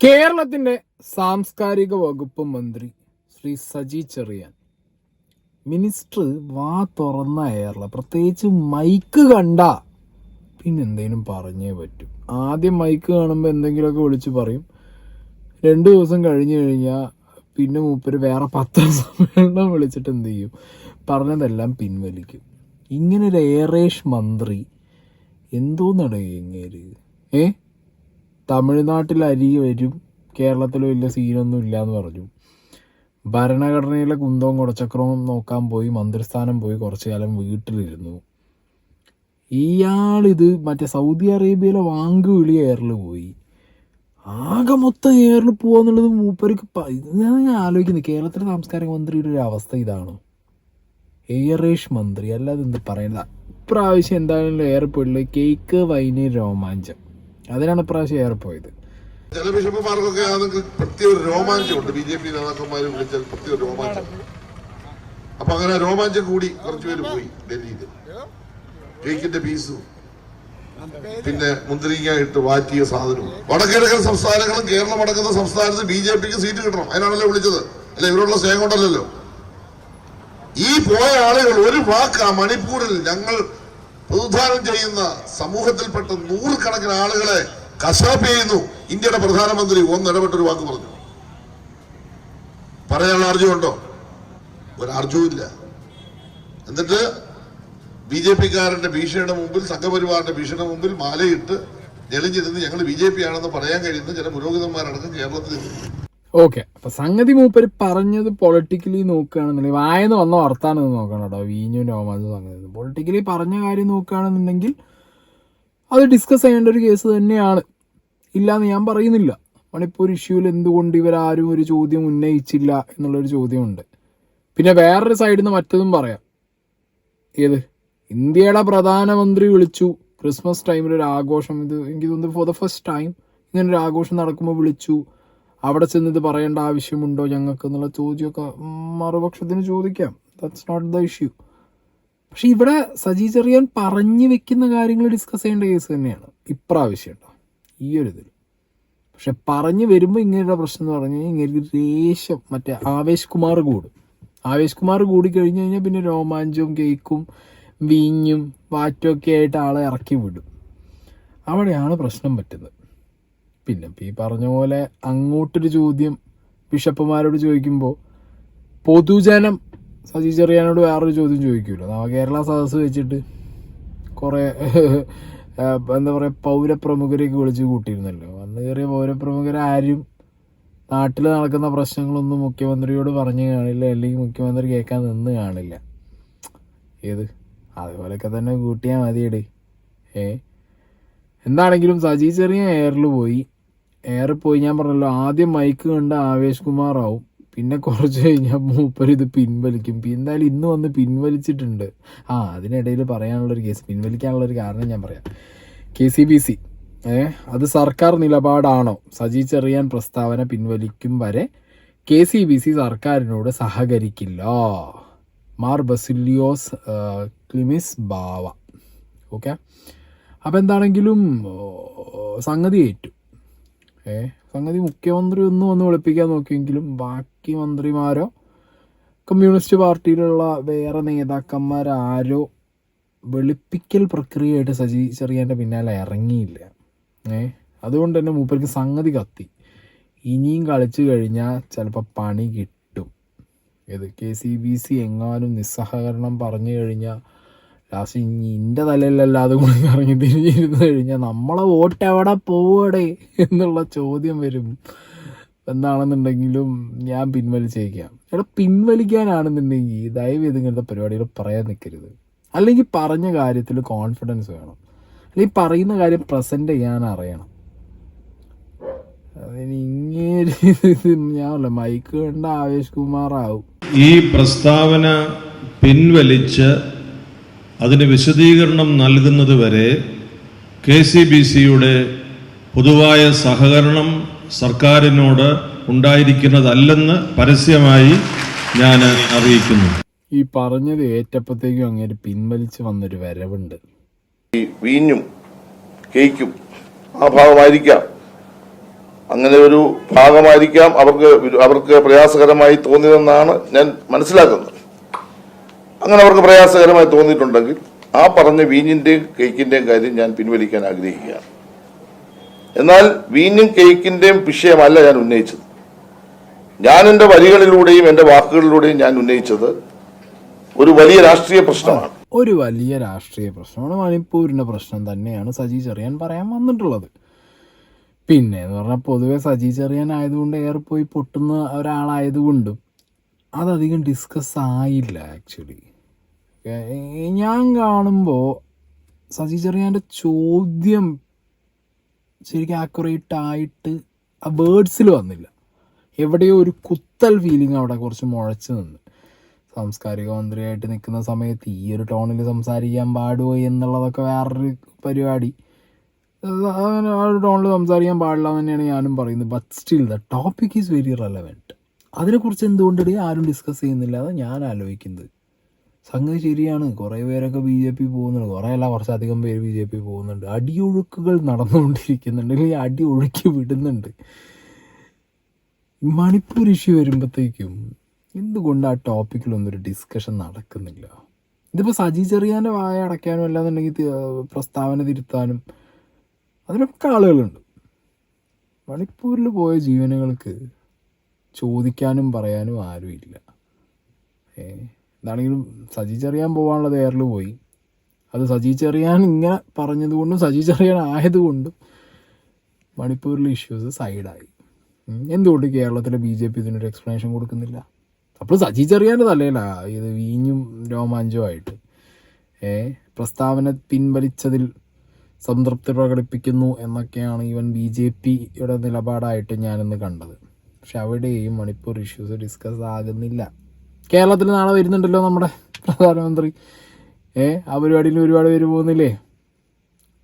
കേരളത്തിന്റെ സാംസ്കാരിക വകുപ്പ് മന്ത്രി ശ്രീ സജി ചെറിയാൻ മിനിസ്റ്റർ വാ തുറന്ന എയറില, പ്രത്യേകിച്ച് മൈക്ക് കണ്ട പിന്നെന്തേലും പറഞ്ഞേ പറ്റും. ആദ്യം മൈക്ക് കാണുമ്പോൾ എന്തെങ്കിലുമൊക്കെ വിളിച്ച് പറയും. 2 ദിവസം കഴിഞ്ഞു കഴിഞ്ഞാൽ പിന്നെ മൂപ്പര് വേറെ 10 സമ്മേളനം വിളിച്ചിട്ട് എന്ത് ചെയ്യും, പറഞ്ഞതെല്ലാം പിൻവലിക്കും. ഇങ്ങനെ ഒരു എയറേഷ് മന്ത്രി എന്തോന്നടേ ഇങ്ങേര്? തമിഴ്നാട്ടിൽ അരി വരും, കേരളത്തിൽ വലിയ സീനൊന്നും ഇല്ലയെന്ന് പറഞ്ഞു. ഭരണഘടനയിലെ കുന്തവും കുടച്ചക്രവും നോക്കാൻ പോയി, മന്ത്രിസ്ഥാനം പോയി, കുറച്ചു കാലം വീട്ടിലിരുന്നു. ഇയാളിത് മറ്റേ സൗദി അറേബ്യയിലെ വാങ്കുവിളി എയറിൽ പോയി. ആകെ മൊത്തം എയറിൽ പോവാന്നുള്ളത് മൂപ്പർക്ക് ഞാൻ ആലോചിക്കുന്നത്, കേരളത്തിലെ സാംസ്കാരിക മന്ത്രിയുടെ ഒരു അവസ്ഥ ഇതാണോ? എയറേഷ് മന്ത്രി അല്ലാതെ എന്ത് പറയുന്നത്. ഇപ്രാവശ്യം എന്തായാലും എയർ പോയിട്ടില്ല. കേക്ക് വൈന് രോമാഞ്ചം, അതിനാണ് ഇപ്രാവശ്യം ഏറെ പോയത്. ചില ബിഷപ്പുമാർക്കൊക്കെ പ്രത്യേക ഒരു രോമാഞ്ചമുണ്ട്. ബി.ജെ.പി. നേതാക്കന്മാർ വിളിച്ചാൽ പ്രത്യേക രോമാഞ്ചം. അപ്പൊ അങ്ങനെ രോമാഞ്ചം കൂടി കുറച്ചുപേര് പോയി ഡൽഹിയിൽ. കേക്കിന്റെ പീസും പിന്നെ മുന്തിരിങ്ങ ഇട്ട് വാറ്റിയ സാധനവും. വടക്കിഴക്കൻ സംസ്ഥാനങ്ങളും കേരളം അടക്കുന്ന സംസ്ഥാനത്ത് ബി.ജെ.പിക്ക് സീറ്റ് കിട്ടണം, അതിനാണല്ലോ വിളിച്ചത്. അല്ല, ഇവരോടുള്ള സ്നേഹം കൊണ്ടല്ലോ. ഈ പോയ ആളുകൾ ഒരു വാക്ക് ആ മണിപ്പൂരിൽ ഞങ്ങൾ പ്രതിദാനം ചെയ്യുന്ന സമൂഹത്തിൽപ്പെട്ട 100 കണക്കിന് ആളുകളെ കശാപ്പ് ചെയ്യുന്നു. ഇന്ത്യയുടെ പ്രധാനമന്ത്രി ഒന്നിടപെട്ടൊരു വാക്ക് പറഞ്ഞു. പറയാനുള്ള ആർജവുണ്ടോ? ഒരു ആർജവുമില്ല. എന്നിട്ട് ബി.ജെ.പിക്കാരന്റെ ഭീഷണിയുടെ മുമ്പിൽ, സംഘപരിവാറിന്റെ ഭീഷണിയുടെ മുമ്പിൽ മാലയിട്ട് ഞെളിഞ്ഞിരുന്ന് ഞങ്ങൾ ബി.ജെ.പി. ആണെന്ന് പറയാൻ കഴിയുന്ന ചില പുരോഹിതന്മാരടക്കം കേരളത്തിൽ. ഓക്കെ, അപ്പൊ സംഗതി മൂപ്പര് പറഞ്ഞത് പൊളിറ്റിക്കലി നോക്കുകയാണെന്നുണ്ടെങ്കിൽ, വായന്ന് വന്ന വർത്താനം നോക്കണം കേട്ടോ. വീഞ്ഞു രോമാഞ്ച സംഗതി പൊളിറ്റിക്കലി പറഞ്ഞ കാര്യം നോക്കുകയാണെന്നുണ്ടെങ്കിൽ അത് ഡിസ്കസ് ചെയ്യേണ്ട ഒരു കേസ് തന്നെയാണ്, ഇല്ലാന്ന് ഞാൻ പറയുന്നില്ല. മണിപ്പൂർ ഇഷ്യൂവിൽ എന്തുകൊണ്ട് ഇവരാരും ഒരു ചോദ്യം ഉന്നയിച്ചില്ല എന്നുള്ളൊരു ചോദ്യമുണ്ട്. പിന്നെ വേറൊരു സൈഡിൽ നിന്ന് മറ്റതും പറയാം. ഏത്, ഇന്ത്യയുടെ പ്രധാനമന്ത്രി വിളിച്ചു ക്രിസ്മസ് ടൈമിൽ ഒരു ആഘോഷം, ഇത് എനിക്ക് തോന്നുന്നു ഫോർ ദ ഫസ്റ്റ് ടൈം ഇങ്ങനെ ഒരു ആഘോഷം നടക്കുമ്പോൾ വിളിച്ചു. അവിടെ ചെന്ന് ഇത് പറയേണ്ട ആവശ്യമുണ്ടോ ഞങ്ങൾക്ക് എന്നുള്ള ചോദ്യമൊക്കെ മറുപക്ഷത്തിന് ചോദിക്കാം. That's not the issue. പക്ഷെ ഇവിടെ സജി ചെറിയാൻ പറഞ്ഞു വെക്കുന്ന കാര്യങ്ങൾ ഡിസ്കസ് ചെയ്യേണ്ട കേസ് തന്നെയാണ് ഇപ്രാവശ്യം കേട്ടോ, ഈ ഒരു ഇതിൽ. പക്ഷെ പറഞ്ഞു വരുമ്പോൾ ഇങ്ങനെയുള്ള പ്രശ്നം എന്ന് പറഞ്ഞു കഴിഞ്ഞാൽ ഇങ്ങനെ ദേഷ്യം മറ്റേ ആവേശ് കുമാർ കൂടും. ആവേശ് കുമാർ കൂടി കഴിഞ്ഞു കഴിഞ്ഞാൽ പിന്നെ രോമാഞ്ചവും കേക്കും വീഞ്ഞും വാറ്റും ഒക്കെ ആയിട്ട് ആളെ ഇറക്കി വിടും. അവിടെയാണ് പ്രശ്നം പറ്റുന്നത്. പിന്നെ ഈ പറഞ്ഞ പോലെ അങ്ങോട്ടൊരു ചോദ്യം ബിഷപ്പുമാരോട് ചോദിക്കുമ്പോൾ പൊതുജനം സജി ചെറിയാനോട് വേറൊരു ചോദ്യം ചോദിക്കുമല്ലോ. കേരള സദസ്സ് വെച്ചിട്ട് കുറേ എന്താ പറയുക പൗരപ്രമുഖരെയൊക്കെ വിളിച്ച് കൂട്ടിയിരുന്നല്ലോ. വന്ന് കയറിയ പൗരപ്രമുഖരാരും നാട്ടിൽ നടക്കുന്ന പ്രശ്നങ്ങളൊന്നും മുഖ്യമന്ത്രിയോട് പറഞ്ഞു കാണില്ല, അല്ലെങ്കിൽ മുഖ്യമന്ത്രി കേൾക്കാൻ നിന്ന് കാണില്ല. ഏത് അതുപോലെയൊക്കെ തന്നെ കൂട്ടിയാൽ മതിയടേ. എന്താണെങ്കിലും സജി ചെറിയാൻ എയറിൽ പോയി ഞാൻ പറഞ്ഞല്ലോ, ആദ്യം മൈക്ക് കണ്ട ആവേശ് കുമാറാവും, പിന്നെ കുറച്ച് കഴിഞ്ഞാൽ മൂപ്പര് ഇത് പിൻവലിക്കും. എന്തായാലും ഇന്ന് വന്ന് പിൻവലിച്ചിട്ടുണ്ട്. അതിനിടയിൽ പറയാനുള്ളൊരു കേസ്, പിൻവലിക്കാനുള്ളൊരു കാരണം ഞാൻ പറയാം. KCBC അത് സർക്കാർ നിലപാടാണോ? സജി ചെറിയാൻ പ്രസ്താവന പിൻവലിക്കും വരെ KCBC സർക്കാരിനോട് സഹകരിക്കില്ല. മാർ ബസിലിയോസ് ക്ലിമിസ് ബാവ. ഓക്കെ, അപ്പം എന്താണെങ്കിലും സംഗതി ഏറ്റു. സംഗതി മുഖ്യമന്ത്രി ഒന്നും വന്ന് വെളുപ്പിക്കാൻ നോക്കിയെങ്കിലും ബാക്കി മന്ത്രിമാരോ കമ്മ്യൂണിസ്റ്റ് പാർട്ടിയിലുള്ള വേറെ നേതാക്കന്മാരാരോ വെളുപ്പിക്കൽ പ്രക്രിയയായിട്ട് സജി ചെറിയാൻ്റെ പിന്നാലെ ഇറങ്ങിയില്ല. അതുകൊണ്ട് തന്നെ മൂപ്പർക്ക് സംഗതി കത്തി. ഇനിയും കളിച്ചു കഴിഞ്ഞാൽ ചിലപ്പോൾ പണി കിട്ടും. KCBC എങ്ങാനും നിസ്സഹകരണം പറഞ്ഞു കഴിഞ്ഞാൽ ലാസ്റ്റ് ഇൻ്റെ തലയിലല്ലാതെ കൂടി ഇറങ്ങി തിരിഞ്ഞിരുന്നു കഴിഞ്ഞാൽ നമ്മളെ വോട്ട് എവിടെ പോവടേ എന്നുള്ള ചോദ്യം വരും. എന്താണെന്നുണ്ടെങ്കിലും ഞാൻ പിൻവലിച്ചേക്കാം. പിൻവലിക്കാനാണെന്നുണ്ടെങ്കിൽ ദയവേത് ഇങ്ങനത്തെ പരിപാടികൾ പറയാൻ നിൽക്കരുത്. അല്ലെങ്കിൽ പറഞ്ഞ കാര്യത്തിൽ കോൺഫിഡൻസ് വേണം, അല്ലെങ്കിൽ പറയുന്ന കാര്യം പ്രസൻറ്റ് ചെയ്യാൻ അറിയണം. അതിന് ഇങ്ങനെ ഞാനല്ല മൈക്ക് കണ്ട ആവേശ് കുമാറാവും. ഈ പ്രസ്താവന പിൻവലിച്ച് അതിന് വിശദീകരണം നൽകുന്നത് വരെ KCBCയുടെ പൊതുവായ സഹകരണം സർക്കാരിനോട് ഉണ്ടായിരിക്കുന്നതല്ലെന്ന് പരസ്യമായി ഞാൻ അറിയിക്കുന്നു. ഈ പറഞ്ഞത് ഏറ്റപ്പോഴത്തേക്കും അങ്ങനെ പിൻവലിച്ച് വന്നൊരു വരവുണ്ട്. ഈ വീഞ്ഞും കേക്കും ആ ഭാഗമായിരിക്കാം. 100 കണക്കിന് ആളുകളെ കശാപ്പ് ചെയ്യുന്നു. ഇന്ത്യയുടെ പ്രധാനമന്ത്രി ഒന്നിടപെട്ടൊരു വാക്ക് പറഞ്ഞു. പറയാനുള്ള ആർജവുമില്ല. ഒരു വാക്ക് ആ മണിപ്പൂരിൽ ഞങ്ങൾ പ്രതിദാനം ചെയ്യുന്ന 100 കണക്കിന് ആളുകളെ കശാപ്പ് ചെയ്യുന്നു. എന്നിട്ട് ബി.ജെ.പിക്കാരന്റെ ഭീഷണിയുടെ മുമ്പിൽ, സംഘപരിവാറിന്റെ ഭീഷണിയുടെ മുമ്പിൽ മാലയിട്ട് ഞെളിഞ്ഞിരുന്ന് ഞങ്ങൾ ബി.ജെ.പി. ആണെന്ന് പറയാൻ കഴിയുന്ന ചില പുരോഹിതന്മാരടക്കം കേരളത്തിൽ. അങ്ങനെ ഒരു ഭാഗമായിരിക്കാം അവർക്ക് പ്രയാസകരമായി തോന്നിയതെന്നാണ് ഞാൻ മനസ്സിലാക്കുന്നത്. അങ്ങനെ അവർക്ക് പ്രയാസകരമായി തോന്നിയിട്ടുണ്ടെങ്കിൽ ആ പറഞ്ഞ വീഞ്ഞിന്റെയും കേക്കിന്റെയും കാര്യം ഞാൻ പിൻവലിക്കാൻ ആഗ്രഹിക്കുകയാണ്. എന്നാൽ വീഞ്ഞും കേക്കിന്റെയും വിഷയമല്ല ഞാൻ ഉന്നയിച്ചത്. ഞാൻ എൻ്റെ വരികളിലൂടെയും എൻ്റെ വാക്കുകളിലൂടെയും ഞാൻ ഉന്നയിച്ചത് ഒരു വലിയ രാഷ്ട്രീയ പ്രശ്നമാണ്. ഒരു വലിയ രാഷ്ട്രീയ പ്രശ്നമാണ്. മണിപ്പൂരിൻ്റെ പ്രശ്നം തന്നെയാണ് സജി ചെറിയാൻ പറയാൻ വന്നിട്ടുള്ളത്. പിന്നെ എന്ന് പറഞ്ഞാൽ പൊതുവെ സജി ചെറിയാൻ ആയതുകൊണ്ട് ഏറിപ്പോയി പൊട്ടുന്ന ഒരാളായതുകൊണ്ടും അതധികം ഡിസ്കസ് ആയില്ല. ആക്ച്വലി ഞാൻ കാണുമ്പോൾ സജി ചെറിയാൻ്റെ ചോദ്യം ശരിക്കും ആക്യുറേറ്റ് ആയിട്ട് ആ വേർഡ്സിൽ വന്നില്ല. എവിടെയോ ഒരു കുത്തൽ ഫീലിംഗ് അവിടെ കുറച്ച് മുഴച്ച് നിന്ന്. സാംസ്കാരിക മന്ത്രിയായിട്ട് നിൽക്കുന്ന സമയത്ത് ഈ ഒരു ടോണിൽ സംസാരിക്കാൻ പാടുമോ എന്നുള്ളതൊക്കെ വേറൊരു പരിപാടി. അങ്ങനെ ആ ഒരു ടോണിൽ സംസാരിക്കാൻ പാടില്ല എന്ന് തന്നെയാണ് ഞാനും പറയുന്നത്. But still the topic is very relevant. അതിനെക്കുറിച്ച് എന്തുകൊണ്ടിടെ ആരും ഡിസ്കസ് ചെയ്യുന്നില്ല അതാണ് ഞാൻ ആലോചിക്കുന്നത്. സംഗതി ശരിയാണ്, കുറേ പേരൊക്കെ BJP പോകുന്നുണ്ട്, കുറേയല്ല കുറച്ചധികം പേര് BJP പോകുന്നുണ്ട്. അടിയൊഴുക്കുകൾ നടന്നുകൊണ്ടിരിക്കുന്നുണ്ട്, അല്ലെങ്കിൽ അടി ഒഴുക്കി വിടുന്നുണ്ട്. മണിപ്പൂർ ഇഷ്യൂ വരുമ്പോഴത്തേക്കും എന്തുകൊണ്ട് ആ ടോപ്പിക്കിലൊന്നൊരു ഡിസ്കഷൻ നടക്കുന്നില്ല? ഇതിപ്പോൾ സജി ചെറിയാൻ്റെ വായ അടയ്ക്കാനും അല്ലാന്നുണ്ടെങ്കിൽ പ്രസ്താവന തിരുത്താനും അതിനൊക്കെ ആളുകളുണ്ട്. മണിപ്പൂരിൽ പോയ ജീവനുകൾക്ക് ചോദിക്കാനും പറയാനും ആരുമില്ല. എന്താണെങ്കിലും സജി ചെറിയാൻ പോകാനുള്ളത് എയറിൽ പോയി. അത് സജി ചെറിയാൻ ഇങ്ങനെ പറഞ്ഞതുകൊണ്ടും സജി ചെറിയാൻ ആയതുകൊണ്ടും മണിപ്പൂരിലെ ഇഷ്യൂസ് സൈഡായി. എന്തുകൊണ്ട് കേരളത്തിലെ BJP ഇതിനൊരു എക്സ്പ്ലനേഷൻ കൊടുക്കുന്നില്ല? അപ്പോൾ സജി ചെറിയാൻ്റെ തലയില ഇത് വീഞ്ഞും രോമാഞ്ചവുമായിട്ട് പ്രസ്താവന പിൻവലിച്ചതിൽ സംതൃപ്തി പ്രകടിപ്പിക്കുന്നു എന്നൊക്കെയാണ് ഈവൻ BJPയുടെ നിലപാടായിട്ട് ഞാനിന്ന് കണ്ടത്. പക്ഷെ അവിടെയും മണിപ്പൂർ ഇഷ്യൂസ് ഡിസ്കസ് ആകുന്നില്ല. കേരളത്തിൽ നാളെ വരുന്നുണ്ടല്ലോ നമ്മുടെ പ്രധാനമന്ത്രി. ആ പരിപാടിയിൽ ഒരുപാട് പേര് പോകുന്നില്ലേ?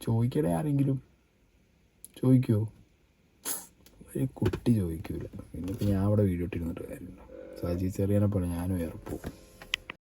ചോദിക്കണേ, ആരെങ്കിലും ചോദിക്കുമോ? ഒരു കുട്ടി ചോദിക്കൂല. പിന്നെ ഞാൻ അവിടെ വീഡിയോ ഇട്ടിരുന്നിട്ട് കാര്യമില്ല. സജി ചെറിയാനെ പോലെ ഞാനും ഏറെ പോകും.